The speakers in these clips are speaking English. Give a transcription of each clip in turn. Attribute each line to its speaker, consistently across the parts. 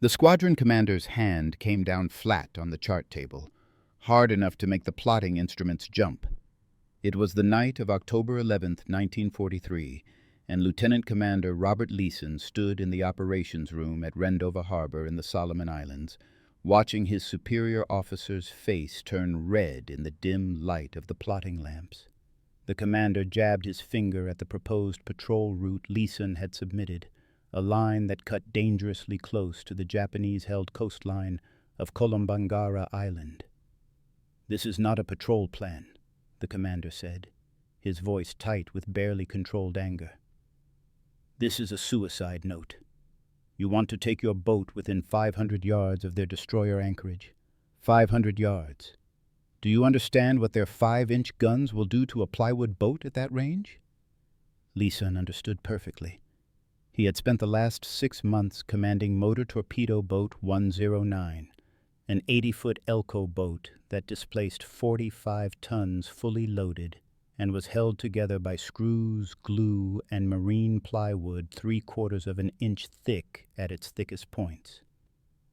Speaker 1: The squadron commander's hand came down flat on the chart table, hard enough to make the plotting instruments jump. It was the night of October 11th, 1943, and Lieutenant Commander Robert Leeson stood in the operations room at Rendova Harbor in the Solomon Islands, watching his superior officer's face turn red in the dim light of the plotting lamps. The commander jabbed his finger at the proposed patrol route Leeson had submitted, a line that cut dangerously close to the Japanese-held coastline of Kolombangara Island. "This is not a patrol plan," the commander said, his voice tight with barely controlled anger. "This is a suicide note. You want to take your boat within 500 yards of their destroyer anchorage. 500 yards. Do you understand what their 5-inch guns will do to a plywood boat at that range?" Leeson understood perfectly. He had spent the last 6 months commanding Motor Torpedo Boat 109, an 80-foot Elco boat that displaced 45 tons fully loaded and was held together by screws, glue, and marine plywood 3/4 of an inch thick at its thickest points.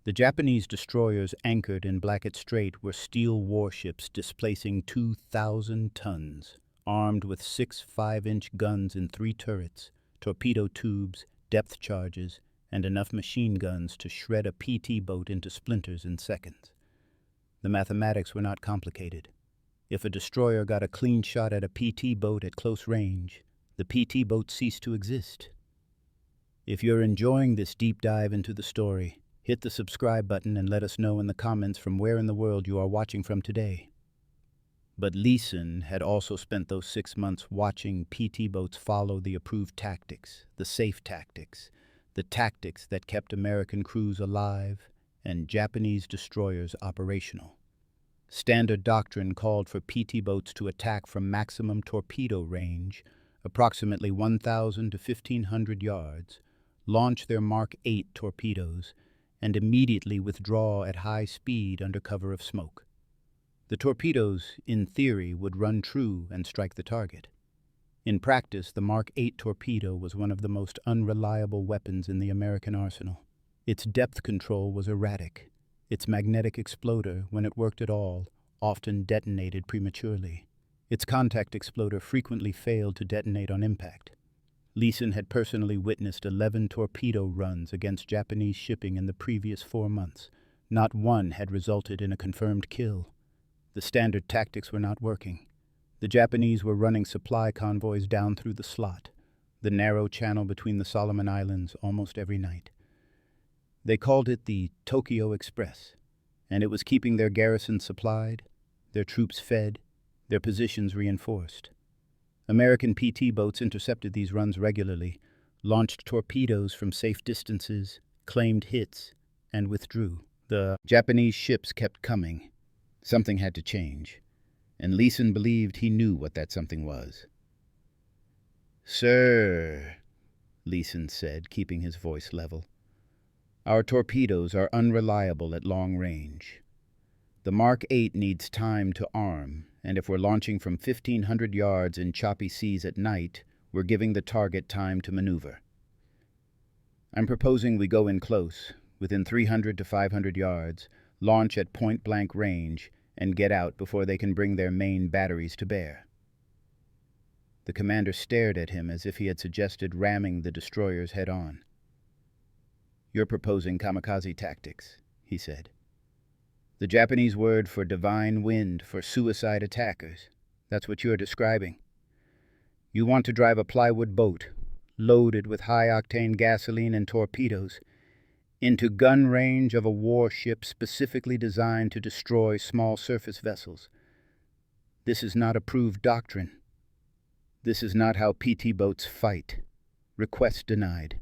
Speaker 1: The Japanese destroyers anchored in Blackett Strait were steel warships displacing 2,000 tons, armed with 6 5-inch guns in 3 turrets, torpedo tubes, depth charges, and enough machine guns to shred a PT boat into splinters in seconds. The mathematics were not complicated. If a destroyer got a clean shot at a PT boat at close range, the PT boat ceased to exist. If you're enjoying this deep dive into the story, hit the subscribe button and let us know in the comments from where in the world you are watching from today. But Leeson had also spent those 6 months watching PT boats follow the approved tactics, the safe tactics, the tactics that kept American crews alive and Japanese destroyers operational. Standard doctrine called for PT boats to attack from maximum torpedo range, approximately 1,000 to 1,500 yards, launch their Mark 8 torpedoes, and immediately withdraw at high speed under cover of smoke. The torpedoes, in theory, would run true and strike the target. In practice, the Mark 8 torpedo was one of the most unreliable weapons in the American arsenal. Its depth control was erratic. Its magnetic exploder, when it worked at all, often detonated prematurely. Its contact exploder frequently failed to detonate on impact. Leeson had personally witnessed 11 torpedo runs against Japanese shipping in the previous 4 months. Not one had resulted in a confirmed kill. The standard tactics were not working. The Japanese were running supply convoys down through the slot, the narrow channel between the Solomon Islands, almost every night. They called it the Tokyo Express, and it was keeping their garrisons supplied, their troops fed, their positions reinforced. American PT boats intercepted these runs regularly, launched torpedoes from safe distances, claimed hits, and withdrew. The Japanese ships kept coming. Something had to change, and Leeson believed he knew what that something was. "Sir," Leeson said, keeping his voice level, "our torpedoes are unreliable at long range. The Mark 8 needs time to arm, and if we're launching from 1,500 yards in choppy seas at night, we're giving the target time to maneuver. I'm proposing we go in close, within 300 to 500 yards, launch at point-blank range, and get out before they can bring their main batteries to bear." The commander stared at him as if he had suggested ramming the destroyers head-on. "You're proposing kamikaze tactics," he said. "The Japanese word for divine wind for suicide attackers. That's what you're describing. You want to drive a plywood boat, loaded with high-octane gasoline and torpedoes, into gun range of a warship specifically designed to destroy small surface vessels. This is not approved doctrine. This is not how PT boats fight. Request denied."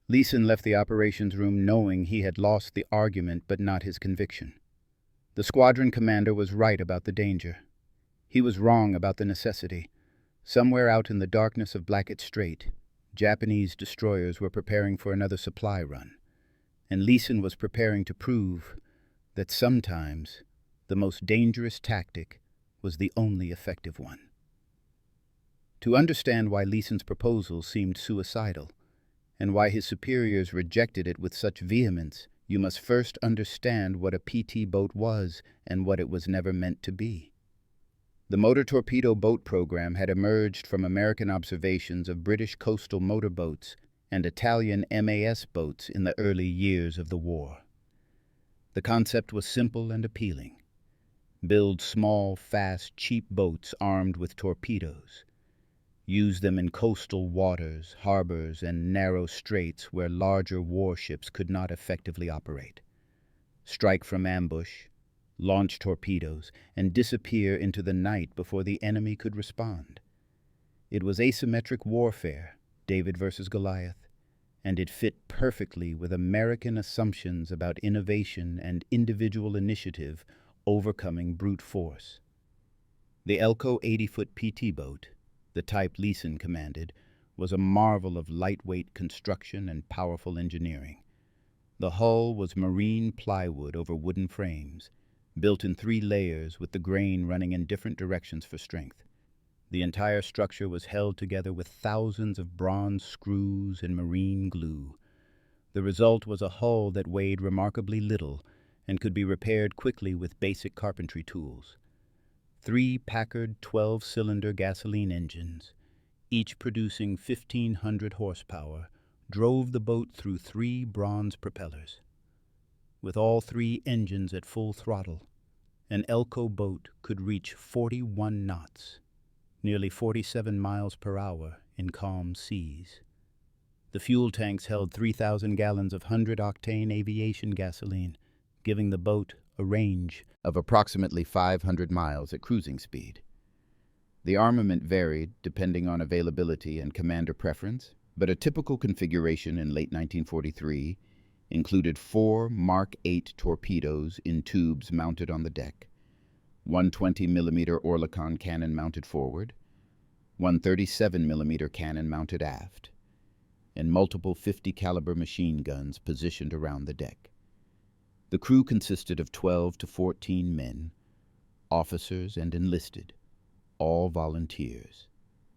Speaker 1: Leeson left the operations room knowing he had lost the argument but not his conviction. The squadron commander was right about the danger. He was wrong about the necessity. Somewhere out in the darkness of Blackett Strait, Japanese destroyers were preparing for another supply run, and Leeson was preparing to prove that sometimes the most dangerous tactic was the only effective one. To understand why Leeson's proposal seemed suicidal, and why his superiors rejected it with such vehemence, you must first understand what a PT boat was and what it was never meant to be. The motor torpedo boat program had emerged from American observations of British coastal motorboats and Italian MAS boats in the early years of the war. The concept was simple and appealing. Build small, fast, cheap boats armed with torpedoes. Use them in coastal waters, harbors, and narrow straits where larger warships could not effectively operate. Strike from ambush, launch torpedoes, and disappear into the night before the enemy could respond. It was asymmetric warfare, David versus Goliath, and it fit perfectly with American assumptions about innovation and individual initiative overcoming brute force. The Elco 80-foot PT boat, the type Leeson commanded, was a marvel of lightweight construction and powerful engineering. The hull was marine plywood over wooden frames, built in 3 layers with the grain running in different directions for strength. The entire structure was held together with thousands of bronze screws and marine glue. The result was a hull that weighed remarkably little and could be repaired quickly with basic carpentry tools. 3 Packard 12-cylinder gasoline engines, each producing 1,500 horsepower, drove the boat through 3 bronze propellers. With all 3 engines at full throttle, an Elco boat could reach 41 knots, nearly 47 miles per hour in calm seas. The fuel tanks held 3,000 gallons of 100-octane aviation gasoline, giving the boat a range of approximately 500 miles at cruising speed. The armament varied depending on availability and commander preference, but a typical configuration in late 1943 included 4 Mark 8 torpedoes in tubes mounted on the deck, 1 20mm Oerlikon cannon mounted forward, 1 37mm cannon mounted aft, and multiple 50-caliber machine guns positioned around the deck. The crew consisted of 12 to 14 men, officers and enlisted, all volunteers.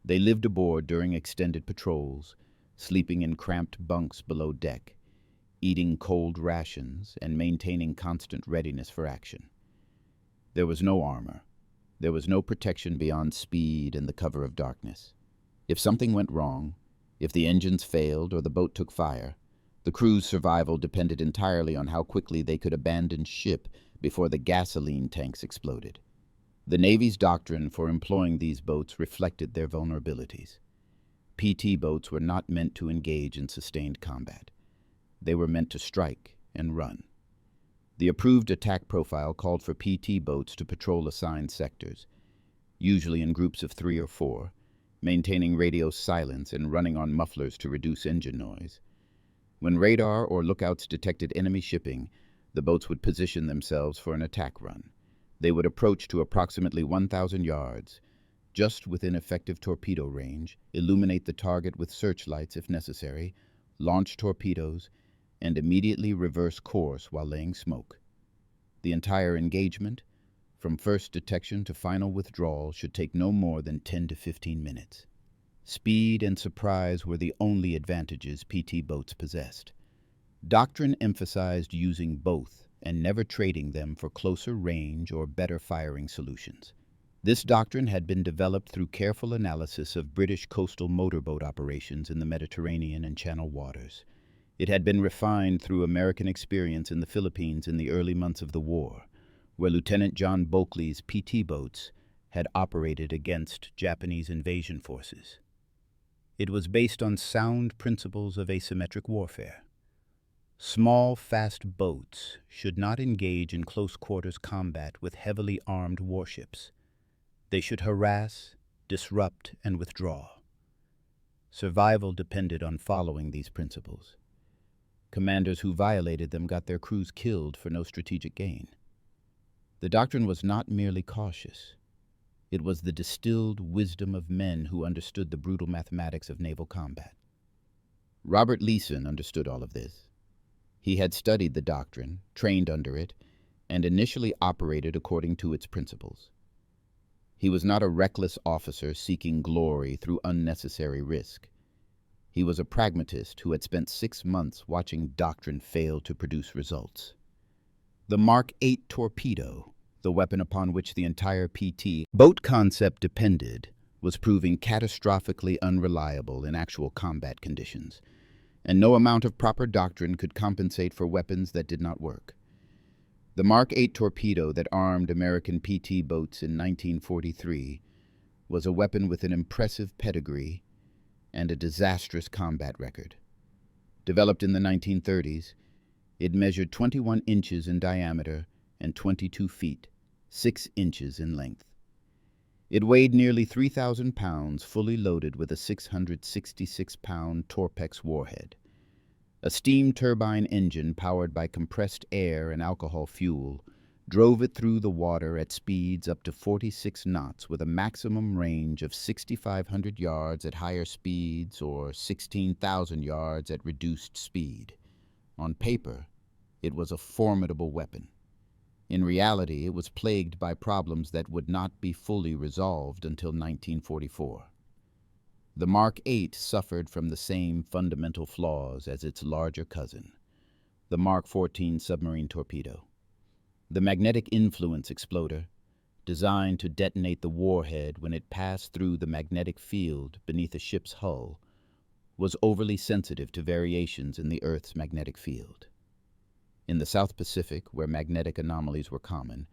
Speaker 1: They lived aboard during extended patrols, sleeping in cramped bunks below deck, eating cold rations, and maintaining constant readiness for action. There was no armor. There was no protection beyond speed and the cover of darkness. If something went wrong, if the engines failed or the boat took fire, the crew's survival depended entirely on how quickly they could abandon ship before the gasoline tanks exploded. The Navy's doctrine for employing these boats reflected their vulnerabilities. PT boats were not meant to engage in sustained combat. They were meant to strike and run. The approved attack profile called for PT boats to patrol assigned sectors, usually in groups of 3 or 4, maintaining radio silence and running on mufflers to reduce engine noise. When radar or lookouts detected enemy shipping, the boats would position themselves for an attack run. They would approach to approximately 1,000 yards, just within effective torpedo range, illuminate the target with searchlights if necessary, launch torpedoes, and immediately reverse course while laying smoke. The entire engagement, from first detection to final withdrawal, should take no more than 10 to 15 minutes. Speed and surprise were the only advantages PT boats possessed. Doctrine emphasized using both and never trading them for closer range or better firing solutions. This doctrine had been developed through careful analysis of British coastal motorboat operations in the Mediterranean and Channel waters. It had been refined through American experience in the Philippines in the early months of the war, where Lieutenant John Bulkeley's PT boats had operated against Japanese invasion forces. It was based on sound principles of asymmetric warfare. Small, fast boats should not engage in close-quarters combat with heavily armed warships. They should harass, disrupt, and withdraw. Survival depended on following these principles. Commanders who violated them got their crews killed for no strategic gain. The doctrine was not merely cautious. It was the distilled wisdom of men who understood the brutal mathematics of naval combat. Robert Leeson understood all of this. He had studied the doctrine, trained under it, and initially operated according to its principles. He was not a reckless officer seeking glory through unnecessary risk. He was a pragmatist who had spent 6 months watching Doctrine fail to produce results. The Mark 8 torpedo, the weapon upon which the entire PT boat concept depended, was proving catastrophically unreliable in actual combat conditions, and no amount of proper doctrine could compensate for weapons that did not work. The Mark 8 torpedo that armed American PT boats in 1943 was a weapon with an impressive pedigree and a disastrous combat record. Developed in the 1930s, it measured 21 inches in diameter and 22 feet, 6 inches in length. It weighed nearly 3,000 pounds, fully loaded with a 666-pound Torpex warhead. A steam turbine engine powered by compressed air and alcohol fuel drove it through the water at speeds up to 46 knots with a maximum range of 6,500 yards at higher speeds or 16,000 yards at reduced speed. On paper, it was a formidable weapon. In reality, it was plagued by problems that would not be fully resolved until 1944. The Mark 8 suffered from the same fundamental flaws as its larger cousin, the Mark 14 submarine torpedo. The magnetic influence exploder, designed to detonate the warhead when it passed through the magnetic field beneath a ship's hull, was overly sensitive to variations in the Earth's magnetic field. In the South Pacific, where magnetic anomalies were common,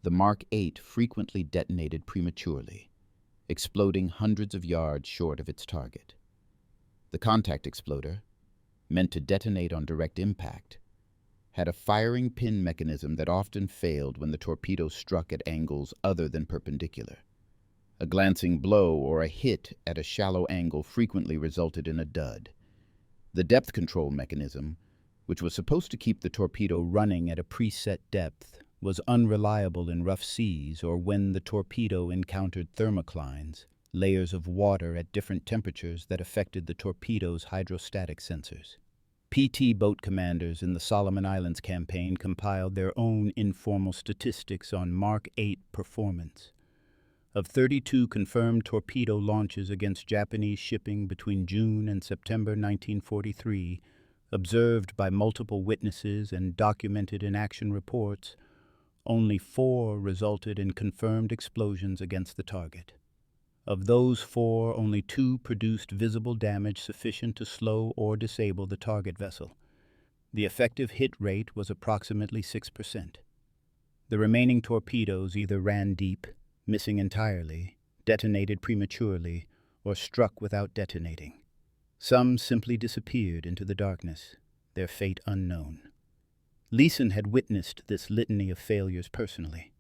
Speaker 1: the Mark 8 frequently detonated prematurely, exploding hundreds of yards short of its target. The contact exploder, meant to detonate on direct impact, had a firing pin mechanism that often failed when the torpedo struck at angles other than perpendicular. A glancing blow or a hit at a shallow angle frequently resulted in a dud. The depth control mechanism, which was supposed to keep the torpedo running at a preset depth, was unreliable in rough seas or when the torpedo encountered thermoclines, layers of water at different temperatures that affected the torpedo's hydrostatic sensors. PT boat commanders in the Solomon Islands campaign compiled their own informal statistics on Mark 8 performance. Of 32 confirmed torpedo launches against Japanese shipping between June and September 1943, observed by multiple witnesses and documented in action reports, only 4 resulted in confirmed explosions against the target. Of those 4, only 2 produced visible damage sufficient to slow or disable the target vessel. The effective hit rate was approximately 6%. The remaining torpedoes either ran deep, missing entirely, detonated prematurely, or struck without detonating. Some simply disappeared into the darkness, their fate unknown. Leeson had witnessed this litany of failures personally.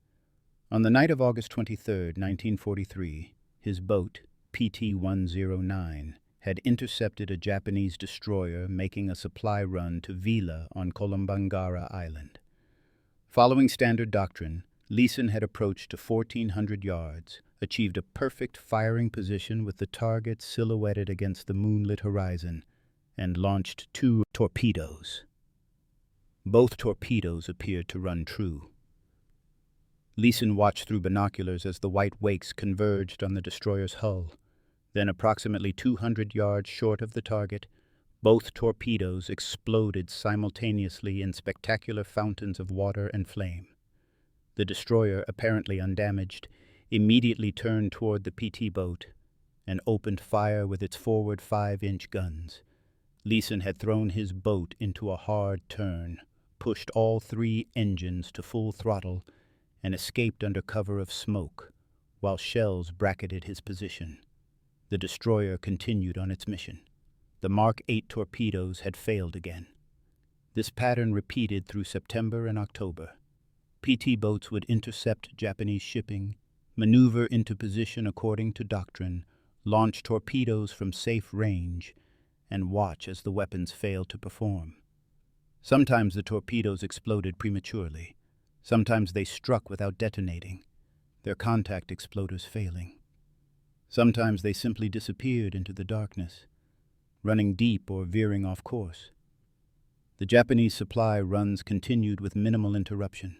Speaker 1: On the night of August 23, 1943, his boat, PT-109, had intercepted a Japanese destroyer making a supply run to Vila on Kolombangara Island. Following standard doctrine, Leeson had approached to 1,400 yards, achieved a perfect firing position with the target silhouetted against the moonlit horizon, and launched 2 torpedoes. Both torpedoes appeared to run true. Leeson watched through binoculars as the white wakes converged on the destroyer's hull. Then, approximately 200 yards short of the target, both torpedoes exploded simultaneously in spectacular fountains of water and flame. The destroyer, apparently undamaged, immediately turned toward the PT boat and opened fire with its forward 5-inch guns. Leeson had thrown his boat into a hard turn, pushed all 3 engines to full throttle, and escaped under cover of smoke, while shells bracketed his position. The destroyer continued on its mission. The Mark 8 torpedoes had failed again. This pattern repeated through September and October. PT boats would intercept Japanese shipping, maneuver into position according to doctrine, launch torpedoes from safe range, and watch as the weapons failed to perform. Sometimes the torpedoes exploded prematurely. Sometimes they struck without detonating, their contact exploders failing. Sometimes they simply disappeared into the darkness, running deep or veering off course. The Japanese supply runs continued with minimal interruption.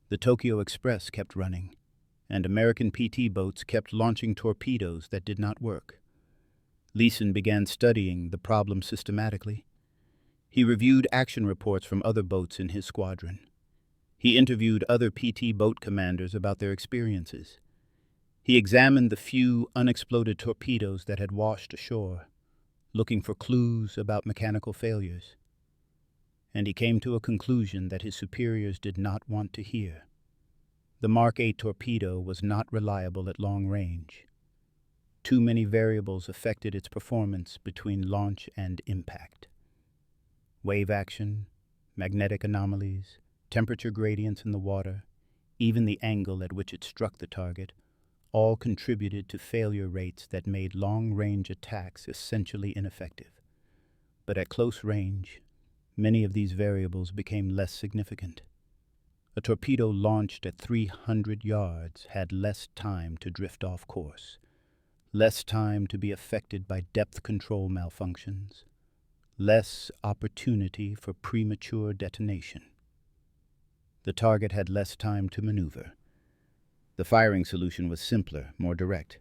Speaker 1: The Tokyo Express kept running, and American PT boats kept launching torpedoes that did not work. Leeson began studying the problem systematically. He reviewed action reports from other boats in his squadron. He interviewed other PT boat commanders about their experiences. He examined the few unexploded torpedoes that had washed ashore, looking for clues about mechanical failures. And he came to a conclusion that his superiors did not want to hear. The Mark 8 torpedo was not reliable at long range. Too many variables affected its performance between launch and impact. Wave action, magnetic anomalies, temperature gradients in the water, even the angle at which it struck the target, all contributed to failure rates that made long-range attacks essentially ineffective. But at close range, many of these variables became less significant. A torpedo launched at 300 yards had less time to drift off course, less time to be affected by depth control malfunctions, less opportunity for premature detonation. The target had less time to maneuver. The firing solution was simpler, more direct.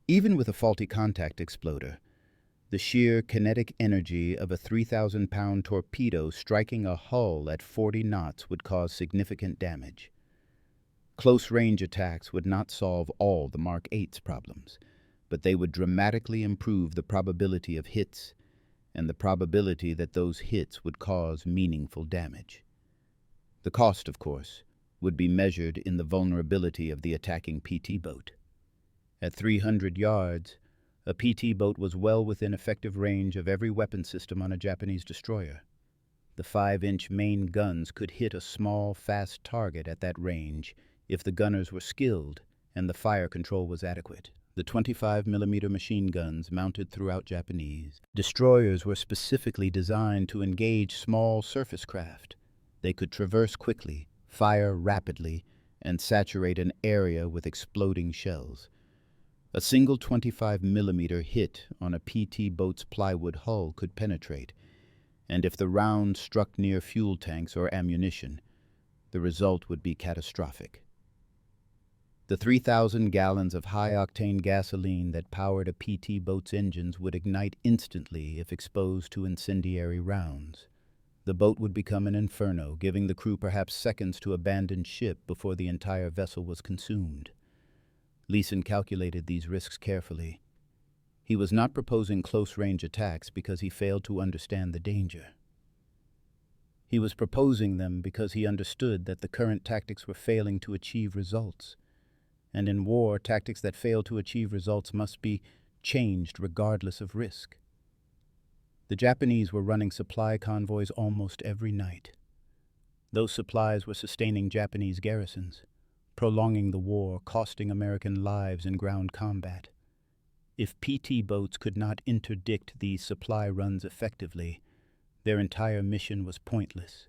Speaker 1: Even with a faulty contact exploder, the sheer kinetic energy of a 3,000-pound torpedo striking a hull at 40 knots would cause significant damage. Close-range attacks would not solve all the Mark 8's problems, but they would dramatically improve the probability of hits and the probability that those hits would cause meaningful damage. The cost, of course, would be measured in the vulnerability of the attacking PT boat. At 300 yards, a PT boat was well within effective range of every weapon system on a Japanese destroyer. The 5-inch main guns could hit a small, fast target at that range if the gunners were skilled and the fire control was adequate. The 25mm machine guns mounted throughout Japanese destroyers were specifically designed to engage small surface craft. They could traverse quickly, fire rapidly, and saturate an area with exploding shells. A single 25mm hit on a PT boat's plywood hull could penetrate, and if the round struck near fuel tanks or ammunition, the result would be catastrophic. The 3,000 gallons of high-octane gasoline that powered a PT boat's engines would ignite instantly if exposed to incendiary rounds. The boat would become an inferno, giving the crew perhaps seconds to abandon ship before the entire vessel was consumed. Leeson calculated these risks carefully. He was not proposing close-range attacks because he failed to understand the danger. He was proposing them because he understood that the current tactics were failing to achieve results. And in war, tactics that fail to achieve results must be changed regardless of risk. The Japanese were running supply convoys almost every night. Those supplies were sustaining Japanese garrisons, prolonging the war, costing American lives in ground combat. If PT boats could not interdict these supply runs effectively, their entire mission was pointless.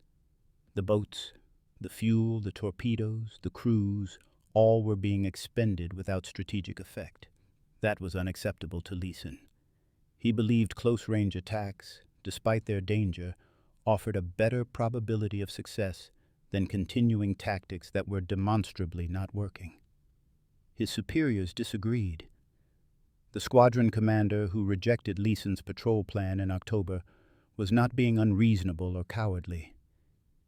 Speaker 1: The boats, the fuel, the torpedoes, the crews, all were being expended without strategic effect. That was unacceptable to Leeson. He believed close-range attacks, despite their danger, offered a better probability of success than continuing tactics that were demonstrably not working. His superiors disagreed. The squadron commander who rejected Leeson's patrol plan in October was not being unreasonable or cowardly.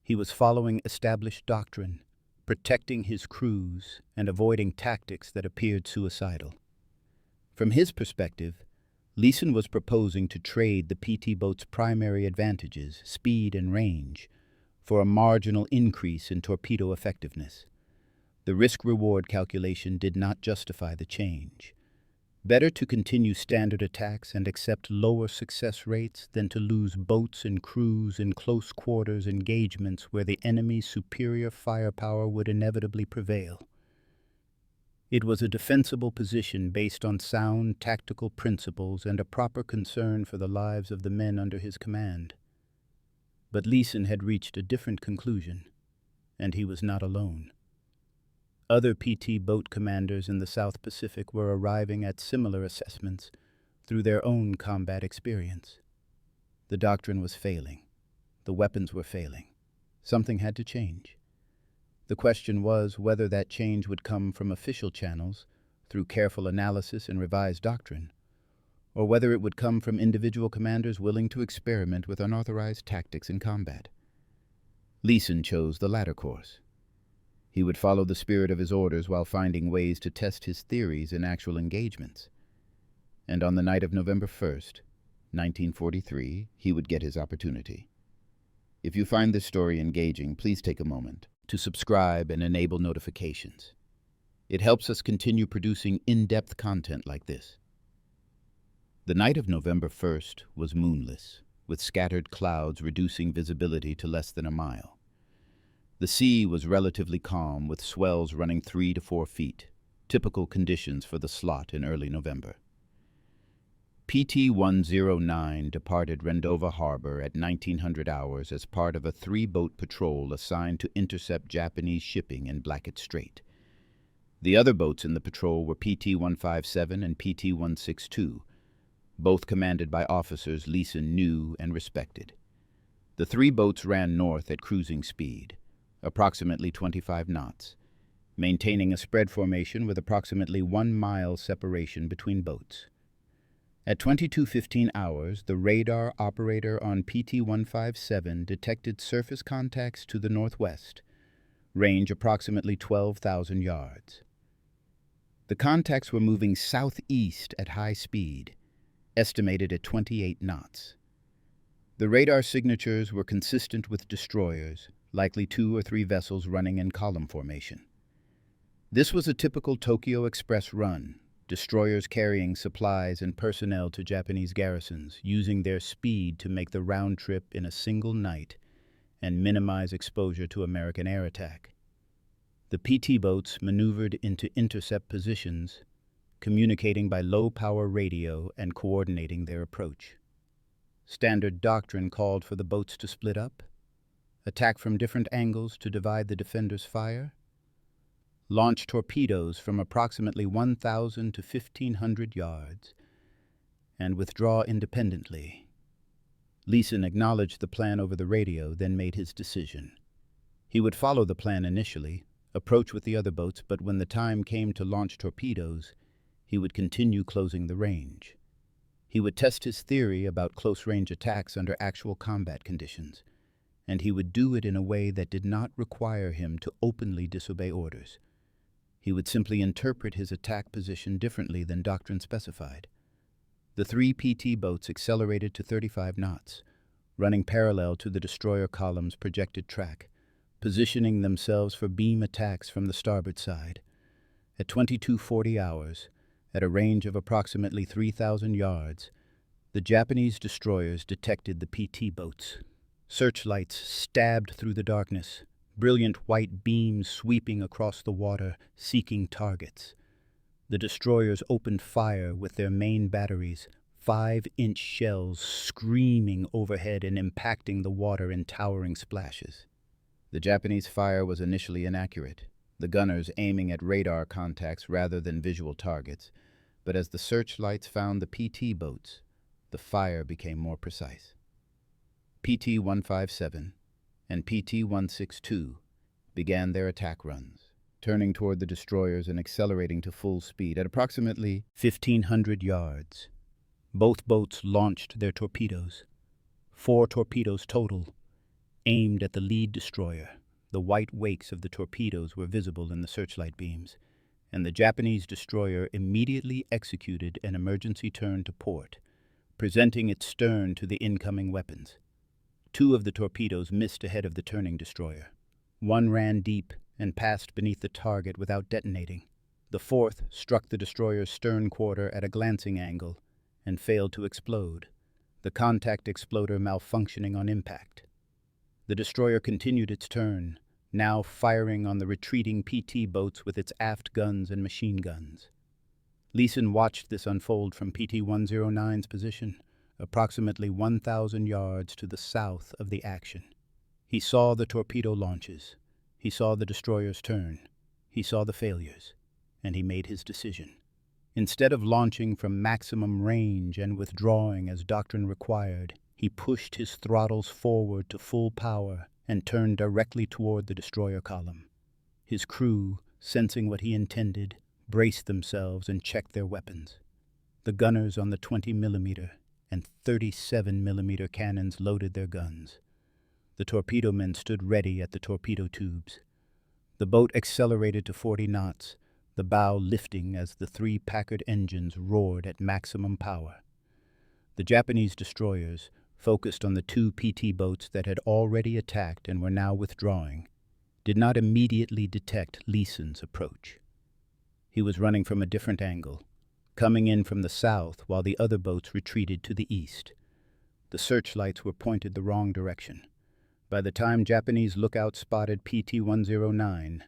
Speaker 1: He was following established doctrine, protecting his crews and avoiding tactics that appeared suicidal. From his perspective, Leeson was proposing to trade the PT boat's primary advantages, speed and range, for a marginal increase in torpedo effectiveness. The risk-reward calculation did not justify the change. Better to continue standard attacks and accept lower success rates than to lose boats and crews in close quarters engagements where the enemy's superior firepower would inevitably prevail. It was a defensible position based on sound tactical principles and a proper concern for the lives of the men under his command. But Leeson had reached a different conclusion, and he was not alone. Other PT boat commanders in the South Pacific were arriving at similar assessments through their own combat experience. The doctrine was failing. The weapons were failing. Something had to change. The question was whether that change would come from official channels, through careful analysis and revised doctrine, or whether it would come from individual commanders willing to experiment with unauthorized tactics in combat. Leeson chose the latter course. He would follow the spirit of his orders while finding ways to test his theories in actual engagements. And on the night of November 1st, 1943, he would get his opportunity. If you find this story engaging, please take a moment to subscribe and enable notifications. It helps us continue producing in-depth content like this. The night of November 1st was moonless, with scattered clouds reducing visibility to less than a mile. The sea was relatively calm, with swells running 3 to 4 feet, typical conditions for the slot in early November. PT-109 departed Rendova Harbor at 1900 hours as part of a 3-boat patrol assigned to intercept Japanese shipping in Blackett Strait. The other boats in the patrol were PT-157 and PT-162, both commanded by officers Leeson knew and respected. The 3 boats ran north at cruising speed, approximately 25 knots, maintaining a spread formation with approximately 1 mile separation between boats. At 22:15 hours, the radar operator on PT-157 detected surface contacts to the northwest, range approximately 12,000 yards. The contacts were moving southeast at high speed, estimated at 28 knots. The radar signatures were consistent with destroyers, likely 2 or 3 vessels running in column formation. This was a typical Tokyo Express run, destroyers carrying supplies and personnel to Japanese garrisons, using their speed to make the round trip in a single night and minimize exposure to American air attack. The PT boats maneuvered into intercept positions, communicating by low-power radio and coordinating their approach. Standard doctrine called for the boats to split up, attack from different angles to divide the defenders' fire, launch torpedoes from approximately 1,000 to 1,500 yards, and withdraw independently. Leeson acknowledged the plan over the radio, then made his decision. He would follow the plan initially, approach with the other boats, but when the time came to launch torpedoes, he would continue closing the range. He would test his theory about close-range attacks under actual combat conditions, and he would do it in a way that did not require him to openly disobey orders. He would simply interpret his attack position differently than doctrine specified. The 3 PT boats accelerated to 35 knots, running parallel to the destroyer column's projected track, positioning themselves for beam attacks from the starboard side. At 22:40 hours, at a range of approximately 3,000 yards, the Japanese destroyers detected the PT boats. Searchlights stabbed through the darkness, brilliant white beams sweeping across the water, seeking targets. The destroyers opened fire with their main batteries, 5-inch shells screaming overhead and impacting the water in towering splashes. The Japanese fire was initially inaccurate, the gunners aiming at radar contacts rather than visual targets, but as the searchlights found the PT boats, the fire became more precise. PT-157 and PT-162 began their attack runs, turning toward the destroyers and accelerating to full speed at approximately 1,500 yards. Both boats launched their torpedoes, 4 torpedoes total, aimed at the lead destroyer. The white wakes of the torpedoes were visible in the searchlight beams, and the Japanese destroyer immediately executed an emergency turn to port, presenting its stern to the incoming weapons. 2 of the torpedoes missed ahead of the turning destroyer. 1 ran deep and passed beneath the target without detonating. The 4th struck the destroyer's stern quarter at a glancing angle and failed to explode, the contact exploder malfunctioning on impact. The destroyer continued its turn, now firing on the retreating PT boats with its aft guns and machine guns. Leeson watched this unfold from PT-109's position, approximately 1,000 yards to the south of the action. He saw the torpedo launches. He saw the destroyers turn. He saw the failures, and he made his decision. Instead of launching from maximum range and withdrawing as doctrine required, he pushed his throttles forward to full power and turned directly toward the destroyer column. His crew, sensing what he intended, braced themselves and checked their weapons. The gunners on the 20mm and 37mm cannons loaded their guns. The torpedo men stood ready at the torpedo tubes. The boat accelerated to 40 knots, the bow lifting as the 3 Packard engines roared at maximum power. The Japanese destroyers, focused on the 2 PT boats that had already attacked and were now withdrawing, did not immediately detect Leeson's approach. He was running from a different angle, coming in from the south while the other boats retreated to the east. The searchlights were pointed the wrong direction. By the time Japanese lookouts spotted PT-109,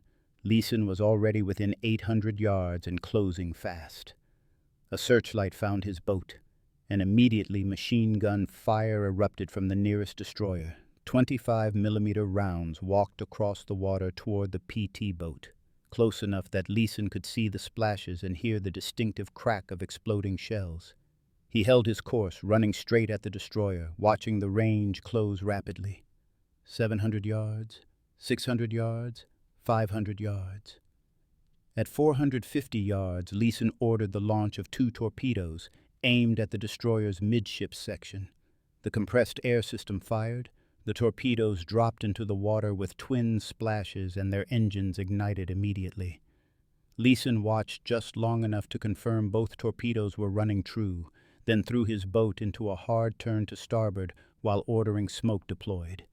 Speaker 1: Leeson was already within 800 yards and closing fast. A searchlight found his boat, and immediately machine gun fire erupted from the nearest destroyer. 25mm rounds walked across the water toward the PT boat, close enough that Leeson could see the splashes and hear the distinctive crack of exploding shells. He held his course, running straight at the destroyer, watching the range close rapidly. 700 yards, 600 yards, 500 yards. At 450 yards, Leeson ordered the launch of 2 torpedoes aimed at the destroyer's midship section. The compressed air system fired. The torpedoes dropped into the water with twin splashes and their engines ignited immediately. Leeson watched just long enough to confirm both torpedoes were running true, then threw his boat into a hard turn to starboard while ordering smoke deployed.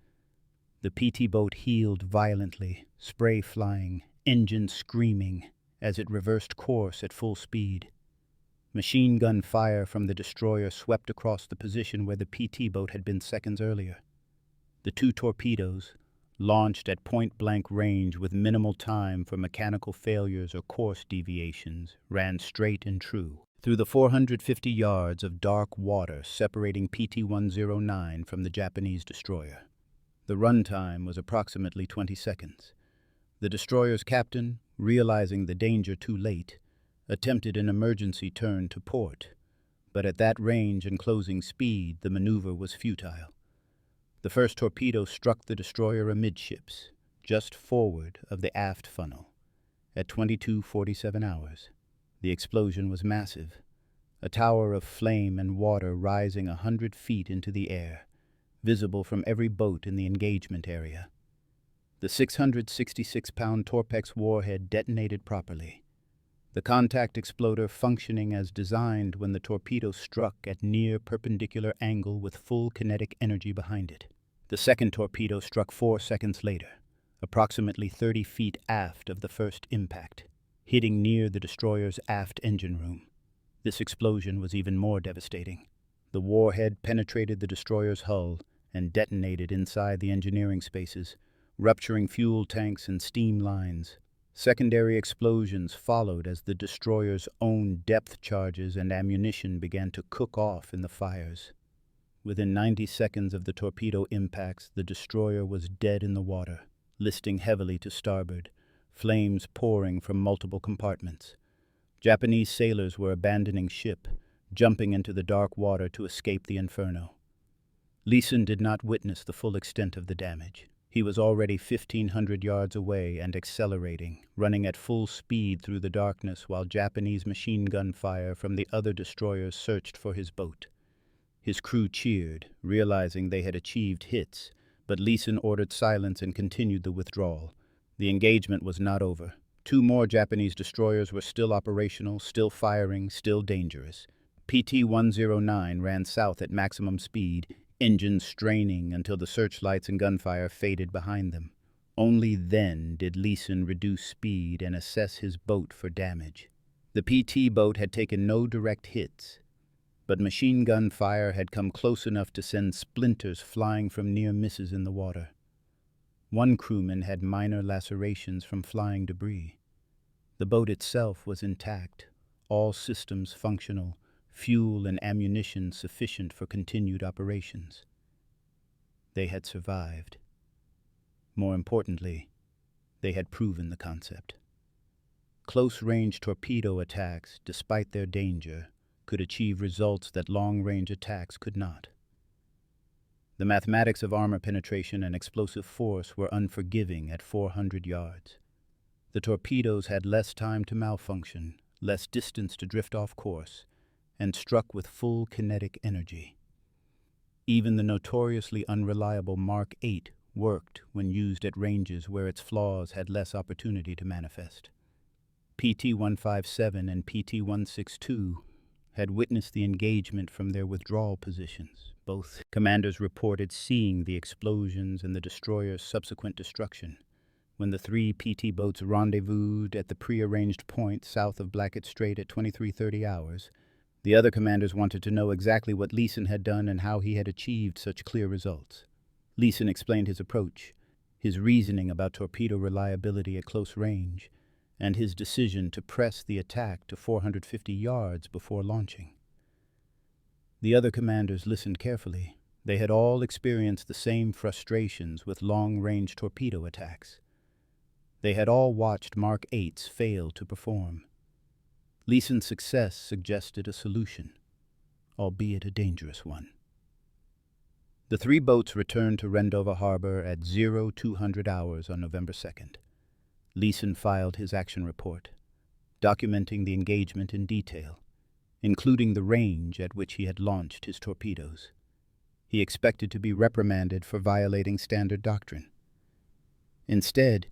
Speaker 1: The PT boat heeled violently, spray flying, engines screaming, as it reversed course at full speed. Machine gun fire from the destroyer swept across the position where the PT boat had been seconds earlier. The 2 torpedoes, launched at point-blank range with minimal time for mechanical failures or course deviations, ran straight and true through the 450 yards of dark water separating PT-109 from the Japanese destroyer. The run time was approximately 20 seconds. The destroyer's captain, realizing the danger too late, attempted an emergency turn to port, but at that range and closing speed, the maneuver was futile. The first torpedo struck the destroyer amidships, just forward of the aft funnel, at 22:47 hours. The explosion was massive, a tower of flame and water rising 100 feet into the air, visible from every boat in the engagement area. The 666-pound Torpex warhead detonated properly, the contact exploder functioning as designed when the torpedo struck at near perpendicular angle with full kinetic energy behind it. The second torpedo struck 4 seconds later, approximately 30 feet aft of the first impact, hitting near the destroyer's aft engine room. This explosion was even more devastating. The warhead penetrated the destroyer's hull and detonated inside the engineering spaces, rupturing fuel tanks and steam lines. Secondary explosions followed as the destroyer's own depth charges and ammunition began to cook off in the fires. Within 90 seconds of the torpedo impacts, the destroyer was dead in the water, listing heavily to starboard, flames pouring from multiple compartments. Japanese sailors were abandoning ship, jumping into the dark water to escape the inferno. Leeson did not witness the full extent of the damage. He was already 1,500 yards away and accelerating, running at full speed through the darkness while Japanese machine gun fire from the other destroyers searched for his boat. His crew cheered, realizing they had achieved hits, but Leeson ordered silence and continued the withdrawal. The engagement was not over. 2 more Japanese destroyers were still operational, still firing, still dangerous. PT-109 ran south at maximum speed, engines straining until the searchlights and gunfire faded behind them. Only then did Leeson reduce speed and assess his boat for damage. The PT boat had taken no direct hits, but machine gun fire had come close enough to send splinters flying from near misses in the water. One crewman had minor lacerations from flying debris. The boat itself was intact, all systems functional, fuel and ammunition sufficient for continued operations. They had survived. More importantly, they had proven the concept. Close-range torpedo attacks, despite their danger, could achieve results that long-range attacks could not. The mathematics of armor penetration and explosive force were unforgiving at 400 yards. The torpedoes had less time to malfunction, less distance to drift off course, and struck with full kinetic energy. Even the notoriously unreliable Mark 8 worked when used at ranges where its flaws had less opportunity to manifest. PT-157 and PT-162 had witnessed the engagement from their withdrawal positions. Both commanders reported seeing the explosions and the destroyer's subsequent destruction. When the three PT boats rendezvoused at the prearranged point south of Blackett Strait at 23:30 hours, the other commanders wanted to know exactly what Leeson had done and how he had achieved such clear results. Leeson explained his approach, his reasoning about torpedo reliability at close range, and his decision to press the attack to 450 yards before launching. The other commanders listened carefully. They had all experienced the same frustrations with long-range torpedo attacks. They had all watched Mark 8s fail to perform. Leeson's success suggested a solution, albeit a dangerous one. The three boats returned to Rendova Harbor at 0200 hours on November 2nd. Leeson filed his action report, documenting the engagement in detail, including the range at which he had launched his torpedoes. He expected to be reprimanded for violating standard doctrine. Instead,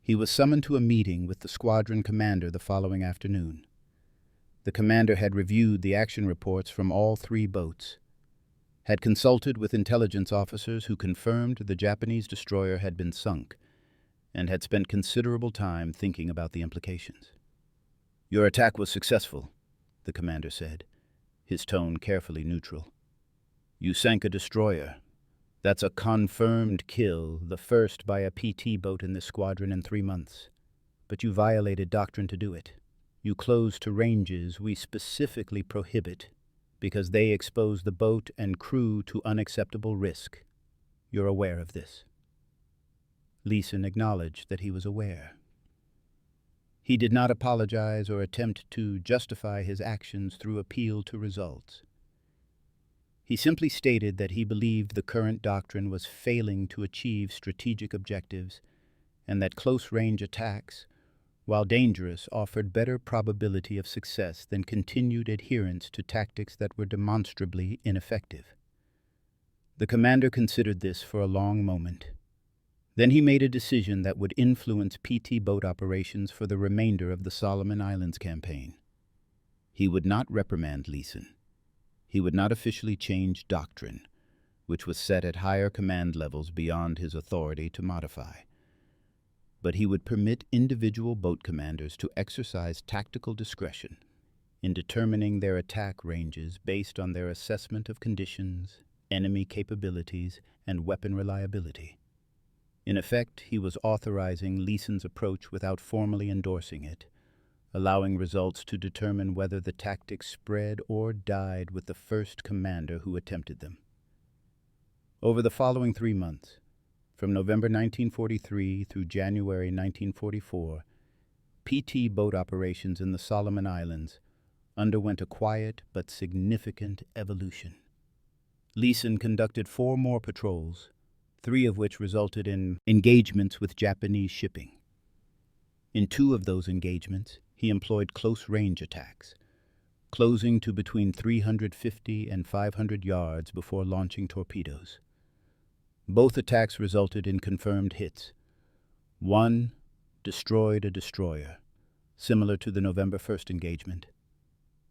Speaker 1: he was summoned to a meeting with the squadron commander the following afternoon. The commander had reviewed the action reports from all three boats, had consulted with intelligence officers who confirmed the Japanese destroyer had been sunk, and had spent considerable time thinking about the implications. "Your attack was successful," the commander said, his tone carefully neutral. "You sank a destroyer. That's a confirmed kill, the first by a PT boat in this squadron in 3 months. But you violated doctrine to do it. You closed to ranges we specifically prohibit because they expose the boat and crew to unacceptable risk. You're aware of this." Leeson acknowledged that he was aware. He did not apologize or attempt to justify his actions through appeal to results. He simply stated that he believed the current doctrine was failing to achieve strategic objectives and that close-range attacks, while dangerous, offered better probability of success than continued adherence to tactics that were demonstrably ineffective. The commander considered this for a long moment. Then he made a decision that would influence PT boat operations for the remainder of the Solomon Islands campaign. He would not reprimand Leeson. He would not officially change doctrine, which was set at higher command levels beyond his authority to modify. But he would permit individual boat commanders to exercise tactical discretion in determining their attack ranges based on their assessment of conditions, enemy capabilities, and weapon reliability. In effect, he was authorizing Leeson's approach without formally endorsing it, allowing results to determine whether the tactics spread or died with the first commander who attempted them. Over the following 3 months, from November 1943 through January 1944, PT boat operations in the Solomon Islands underwent a quiet but significant evolution. Leeson conducted 4 more patrols, 3 of which resulted in engagements with Japanese shipping. In 2 of those engagements, he employed close-range attacks, closing to between 350 and 500 yards before launching torpedoes. Both attacks resulted in confirmed hits. One destroyed a destroyer, similar to the November 1st engagement.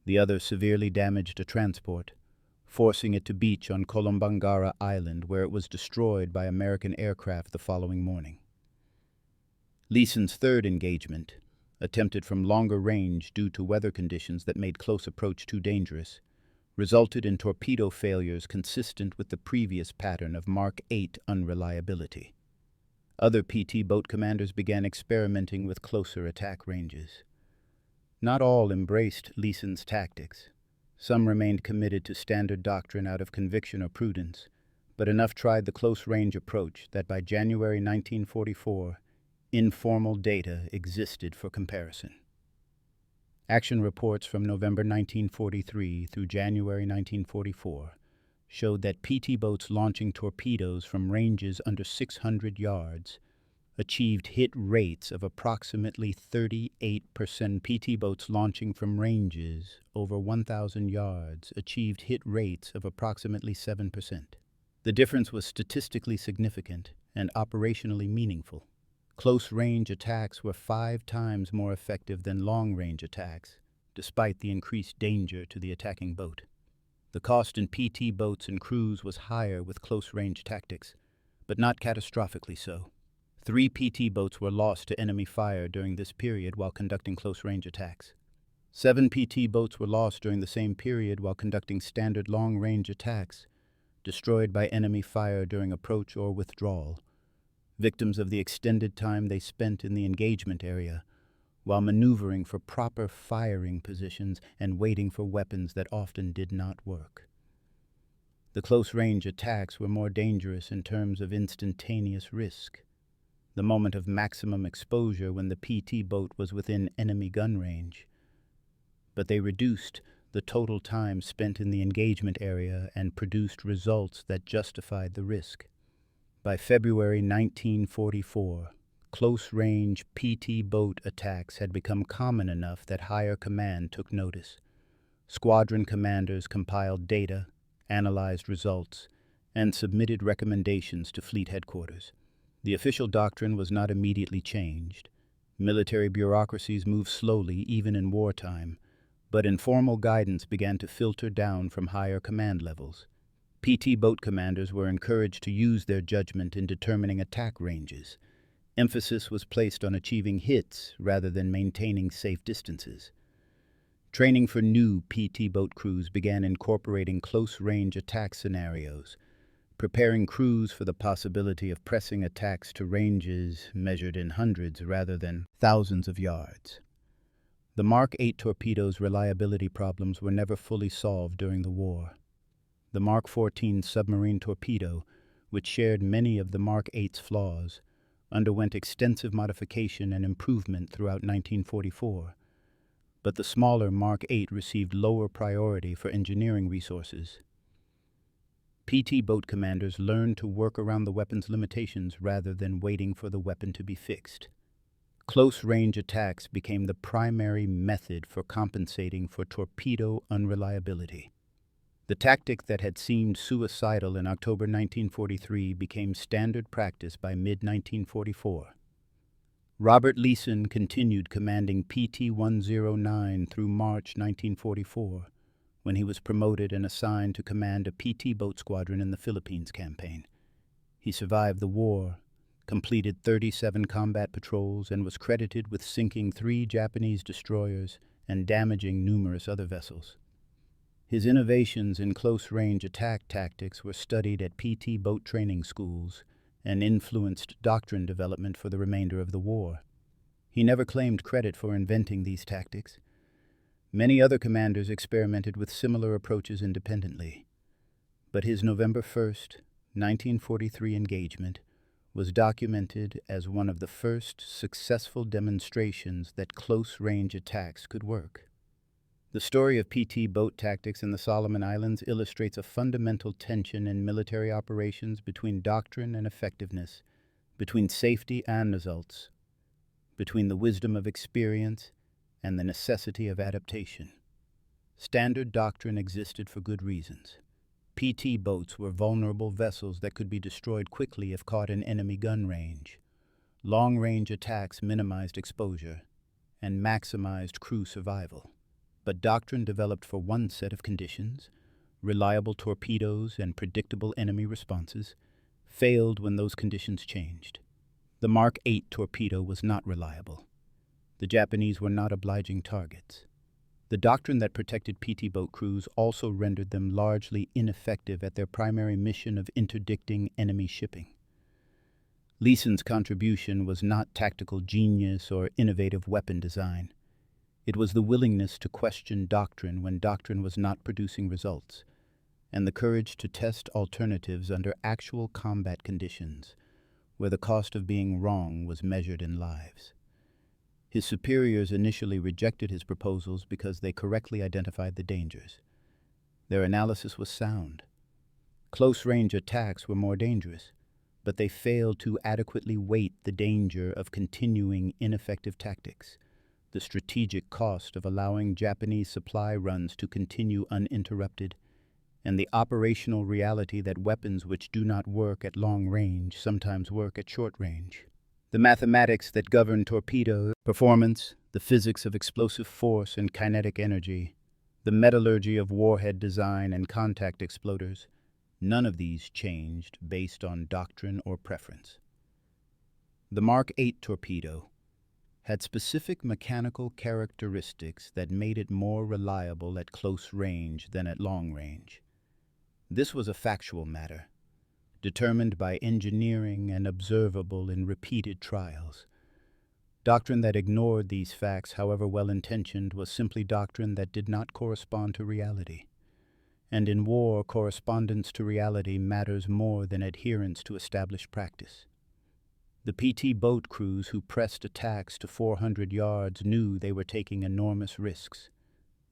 Speaker 1: The other severely damaged a transport, forcing it to beach on Kolombangara Island, where it was destroyed by American aircraft the following morning. Leeson's third engagement, attempted from longer range due to weather conditions that made close approach too dangerous, resulted in torpedo failures consistent with the previous pattern of Mark 8 unreliability. Other PT boat commanders began experimenting with closer attack ranges. Not all embraced Leeson's tactics. Some remained committed to standard doctrine out of conviction or prudence, but enough tried the close-range approach that by January 1944, informal data existed for comparison. Action reports from November 1943 through January 1944 showed that PT boats launching torpedoes from ranges under 600 yards achieved hit rates of approximately 38%. PT boats launching from ranges over 1,000 yards achieved hit rates of approximately 7%. The difference was statistically significant and operationally meaningful. Close-range attacks were 5 times more effective than long-range attacks, despite the increased danger to the attacking boat. The cost in PT boats and crews was higher with close-range tactics, but not catastrophically so. 3 PT boats were lost to enemy fire during this period while conducting close-range attacks. 7 PT boats were lost during the same period while conducting standard long-range attacks, destroyed by enemy fire during approach or withdrawal, victims of the extended time they spent in the engagement area, while maneuvering for proper firing positions and waiting for weapons that often did not work. The close-range attacks were more dangerous in terms of instantaneous risk, the moment of maximum exposure when the PT boat was within enemy gun range, but they reduced the total time spent in the engagement area and produced results that justified the risk. By February 1944, close-range PT boat attacks had become common enough that higher command took notice. Squadron commanders compiled data, analyzed results, and submitted recommendations to fleet headquarters. The official doctrine was not immediately changed. Military bureaucracies moved slowly even in wartime, but informal guidance began to filter down from higher command levels. PT boat commanders were encouraged to use their judgment in determining attack ranges. Emphasis was placed on achieving hits rather than maintaining safe distances. Training for new PT boat crews began incorporating close-range attack scenarios, preparing crews for the possibility of pressing attacks to ranges measured in hundreds rather than thousands of yards. The Mark 8 torpedoes' reliability problems were never fully solved during the war. The Mark 14 submarine torpedo, which shared many of the Mark 8's flaws, underwent extensive modification and improvement throughout 1944, but the smaller Mark 8 received lower priority for engineering resources. PT boat commanders learned to work around the weapon's limitations rather than waiting for the weapon to be fixed. Close-range attacks became the primary method for compensating for torpedo unreliability. The tactic that had seemed suicidal in October 1943 became standard practice by mid-1944. Robert Leeson continued commanding PT-109 through March 1944, when he was promoted and assigned to command a PT boat squadron in the Philippines campaign. He survived the war, completed 37 combat patrols, and was credited with sinking 3 Japanese destroyers and damaging numerous other vessels. His innovations in close-range attack tactics were studied at PT boat training schools and influenced doctrine development for the remainder of the war. He never claimed credit for inventing these tactics. Many other commanders experimented with similar approaches independently, but his November 1st, 1943 engagement was documented as one of the first successful demonstrations that close-range attacks could work. The story of PT boat tactics in the Solomon Islands illustrates a fundamental tension in military operations between doctrine and effectiveness, between safety and results, between the wisdom of experience and the necessity of adaptation. Standard doctrine existed for good reasons. PT boats were vulnerable vessels that could be destroyed quickly if caught in enemy gun range. Long-range attacks minimized exposure and maximized crew survival. But doctrine developed for one set of conditions, reliable torpedoes and predictable enemy responses, failed when those conditions changed. The Mark 8 torpedo was not reliable. The Japanese were not obliging targets. The doctrine that protected PT boat crews also rendered them largely ineffective at their primary mission of interdicting enemy shipping. Leeson's contribution was not tactical genius or innovative weapon design. It was the willingness to question doctrine when doctrine was not producing results, and the courage to test alternatives under actual combat conditions, where the cost of being wrong was measured in lives. His superiors initially rejected his proposals because they correctly identified the dangers. Their analysis was sound. Close-range attacks were more dangerous, but they failed to adequately weight the danger of continuing ineffective tactics, the strategic cost of allowing Japanese supply runs to continue uninterrupted, and the operational reality that weapons which do not work at long range sometimes work at short range. The mathematics that govern torpedo performance, the physics of explosive force and kinetic energy, the metallurgy of warhead design and contact exploders, none of these changed based on doctrine or preference. The Mark 8 torpedo had specific mechanical characteristics that made it more reliable at close range than at long range. This was a factual matter, determined by engineering and observable in repeated trials. Doctrine that ignored these facts, however well-intentioned, was simply doctrine that did not correspond to reality. And in war, correspondence to reality matters more than adherence to established practice. The PT boat crews who pressed attacks to 400 yards knew they were taking enormous risks.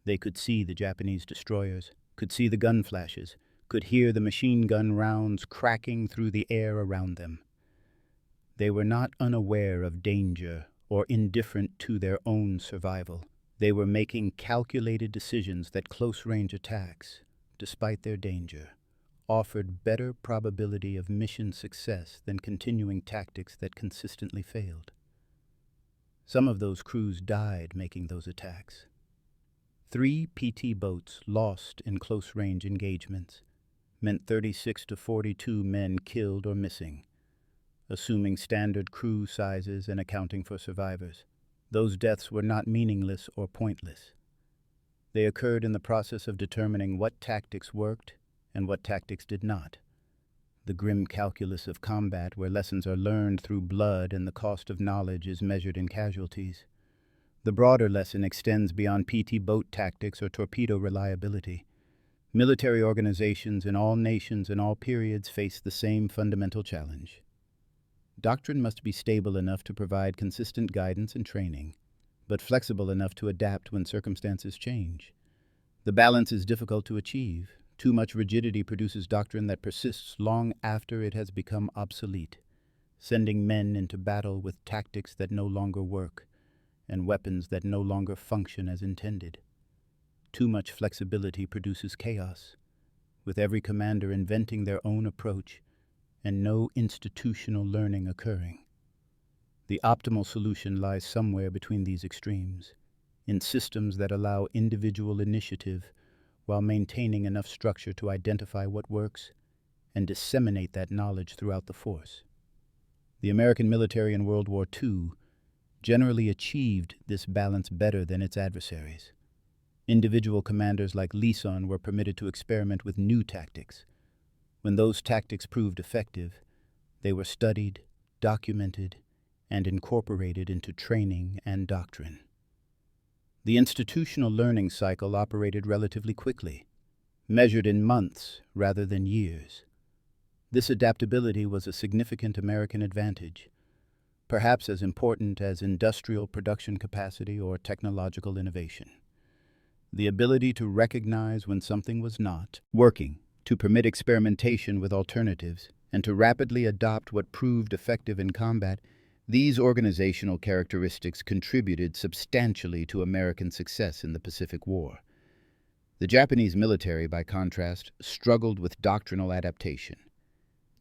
Speaker 1: They could see the Japanese destroyers, could see the gun flashes, could hear the machine gun rounds cracking through the air around them. They were not unaware of danger or indifferent to their own survival. They were making calculated decisions that close-range attacks, despite their danger, offered better probability of mission success than continuing tactics that consistently failed. Some of those crews died making those attacks. 3 PT boats lost in close-range engagements meant 36 to 42 men killed or missing, assuming standard crew sizes and accounting for survivors. Those deaths were not meaningless or pointless. They occurred in the process of determining what tactics worked and what tactics did not. The grim calculus of combat, where lessons are learned through blood and the cost of knowledge is measured in casualties. The broader lesson extends beyond PT boat tactics or torpedo reliability. Military organizations in all nations and all periods face the same fundamental challenge. Doctrine must be stable enough to provide consistent guidance and training, but flexible enough to adapt when circumstances change. The balance is difficult to achieve. Too much rigidity produces doctrine that persists long after it has become obsolete, sending men into battle with tactics that no longer work and weapons that no longer function as intended. Too much flexibility produces chaos, with every commander inventing their own approach and no institutional learning occurring. The optimal solution lies somewhere between these extremes, in systems that allow individual initiative while maintaining enough structure to identify what works and disseminate that knowledge throughout the force. The American military in World War II generally achieved this balance better than its adversaries. Individual commanders like Leeson were permitted to experiment with new tactics. When those tactics proved effective, they were studied, documented, and incorporated into training and doctrine. The institutional learning cycle operated relatively quickly, measured in months rather than years. This adaptability was a significant American advantage, perhaps as important as industrial production capacity or technological innovation. The ability to recognize when something was not working, to permit experimentation with alternatives, and to rapidly adopt what proved effective in combat, these organizational characteristics contributed substantially to American success in the Pacific War. The Japanese military, by contrast, struggled with doctrinal adaptation.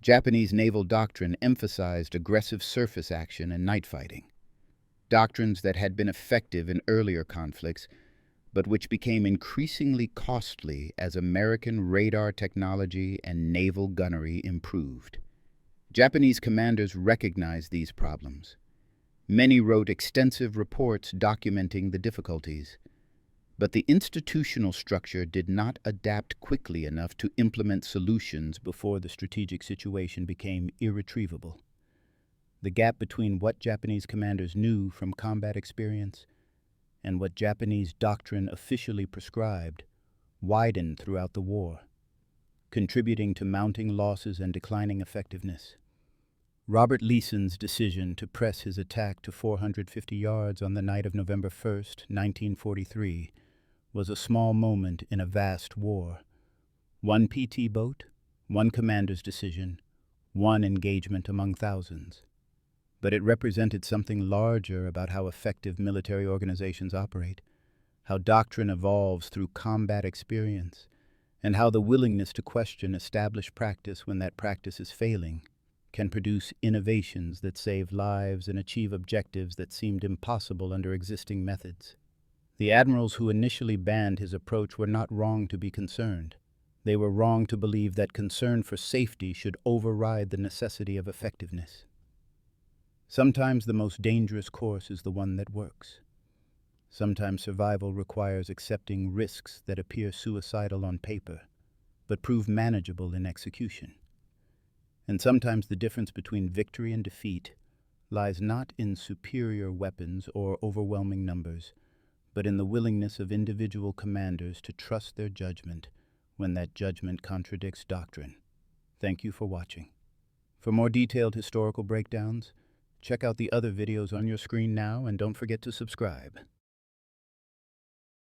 Speaker 1: Japanese naval doctrine emphasized aggressive surface action and night fighting, doctrines that had been effective in earlier conflicts, but which became increasingly costly as American radar technology and naval gunnery improved. Japanese commanders recognized these problems. Many wrote extensive reports documenting the difficulties, but the institutional structure did not adapt quickly enough to implement solutions before the strategic situation became irretrievable. The gap between what Japanese commanders knew from combat experience and what Japanese doctrine officially prescribed widened throughout the war, contributing to mounting losses and declining effectiveness. Robert Leeson's decision to press his attack to 450 yards on the night of November 1, 1943, was a small moment in a vast war. One PT boat, one commander's decision, one engagement among thousands. But it represented something larger about how effective military organizations operate, how doctrine evolves through combat experience, and how the willingness to question established practice when that practice is failing can produce innovations that save lives and achieve objectives that seemed impossible under existing methods. The admirals who initially banned his approach were not wrong to be concerned. They were wrong to believe that concern for safety should override the necessity of effectiveness. Sometimes the most dangerous course is the one that works. Sometimes survival requires accepting risks that appear suicidal on paper, but prove manageable in execution. And sometimes the difference between victory and defeat lies not in superior weapons or overwhelming numbers, but in the willingness of individual commanders to trust their judgment when that judgment contradicts doctrine. Thank you for watching. For more detailed historical breakdowns, check out the other videos on your screen now and don't forget to subscribe.